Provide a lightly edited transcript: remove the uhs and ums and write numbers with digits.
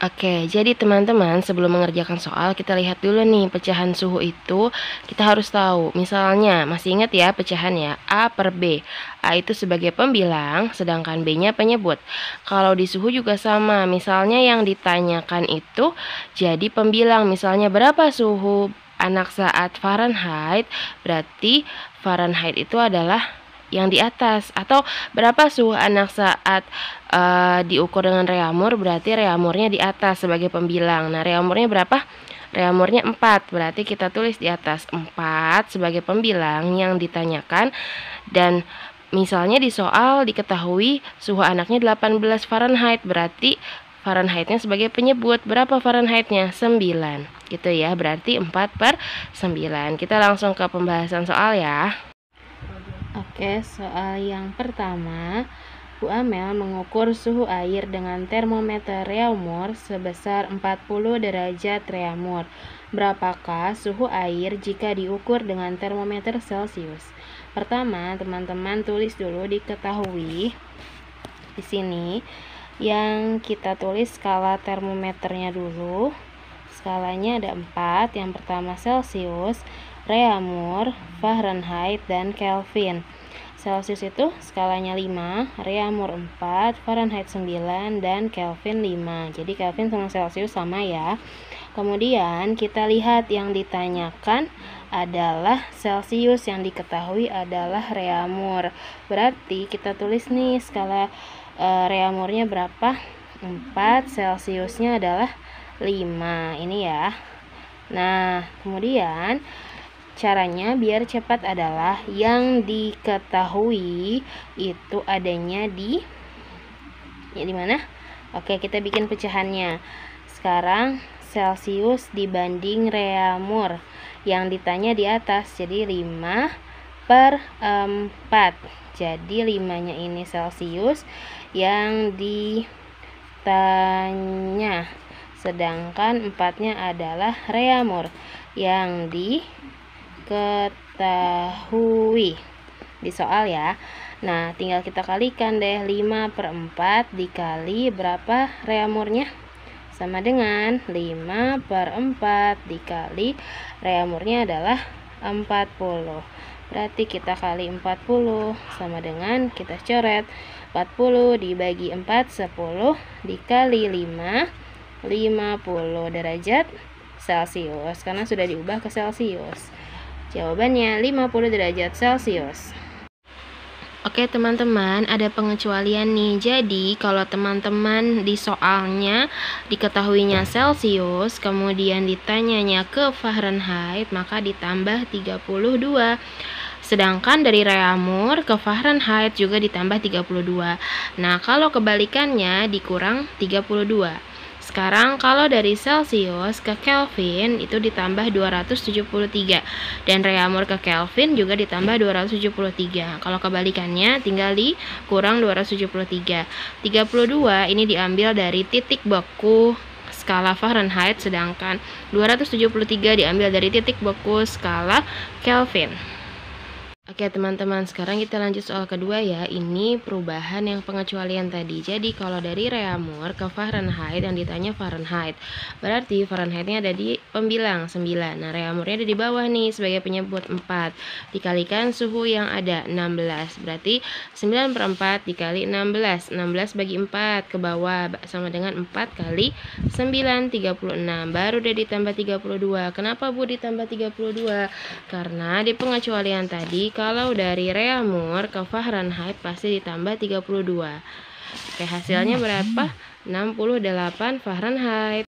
Oke, jadi teman-teman sebelum mengerjakan soal kita lihat dulu nih pecahan suhu itu kita harus tahu. Misalnya, masih ingat ya pecahan ya, A per B. A itu sebagai pembilang, sedangkan B-nya penyebut. Kalau di suhu juga sama, misalnya yang ditanyakan itu jadi pembilang. Misalnya berapa suhu anak saat Fahrenheit, berarti Fahrenheit itu adalah yang di atas. Atau berapa suhu anak saat diukur dengan reamur, berarti reamurnya di atas sebagai pembilang. Nah, reamurnya berapa? Reamurnya 4, berarti kita tulis di atas 4 sebagai pembilang yang ditanyakan. Dan misalnya di soal diketahui suhu anaknya 18 Fahrenheit, berarti Fahrenheitnya sebagai penyebut. Berapa Fahrenheitnya? 9. Gitu ya, berarti 4 per 9. Kita langsung ke pembahasan soal ya. Oke, soal yang pertama, Bu Amel mengukur suhu air dengan termometer reaumur sebesar 40 derajat reaumur. Berapakah suhu air jika diukur dengan termometer Celcius? Pertama, teman-teman tulis dulu diketahui. Di sini yang kita tulis skala termometernya dulu. Skalanya ada 4. Yang pertama Celcius, reaumur, Fahrenheit, dan Kelvin. Celcius itu skalanya 5, reaumur 4, Fahrenheit 9, dan Kelvin 5. Jadi Kelvin sama Celcius sama ya. Kemudian kita lihat yang ditanyakan adalah Celcius, yang diketahui adalah reaumur. Berarti kita tulis nih skala reaumurnya berapa? 4, Celciusnya adalah 5. Ini ya. Nah, kemudian caranya biar cepat adalah yang diketahui itu adanya di mana? Oke, kita bikin pecahannya. Sekarang Celcius dibanding reaumur. Yang ditanya di atas, jadi 5 per 4. Jadi 5-nya ini Celcius yang ditanya. Sedangkan 4-nya adalah reaumur yang diketahui di soal ya. Nah, tinggal kita kalikan deh. 5 per 4 dikali berapa reaumurnya? Sama dengan 5 per 4 dikali reaumurnya adalah 40. Berarti kita kali 40 sama dengan kita coret 40 dibagi 4, 10 dikali 5, 50 derajat Celcius, karena sudah diubah ke Celcius. Jawabannya 50 derajat Celcius. Oke teman-teman, ada pengecualian nih. Jadi kalau teman-teman di soalnya diketahuinya Celcius, kemudian ditanyanya ke Fahrenheit, maka ditambah 32. Sedangkan dari reaumur ke Fahrenheit juga ditambah 32. Nah, kalau kebalikannya dikurang 32. Sekarang kalau dari Celcius ke Kelvin itu ditambah 273 dan reaumur ke Kelvin juga ditambah 273. Kalau kebalikannya tinggal dikurang 273. 32 ini diambil dari titik beku skala Fahrenheit, sedangkan 273 diambil dari titik beku skala Kelvin. Oke teman-teman, sekarang kita lanjut soal kedua ya. Ini perubahan yang pengecualian tadi. Jadi kalau dari reaumur ke Fahrenheit yang ditanya Fahrenheit, berarti Fahrenheitnya ada di pembilang 9. Nah, reaumurnya ada di bawah nih sebagai penyebut 4. Dikalikan suhu yang ada 16. Berarti 9 per 4 dikali 16. 16 bagi 4 ke bawah sama dengan 4 kali 9, 36. Baru udah ditambah 32. Kenapa Bu ditambah 32? Karena di pengecualian tadi kalau dari reaumur ke Fahrenheit pasti ditambah 32. Oke, hasilnya berapa? 68 Fahrenheit.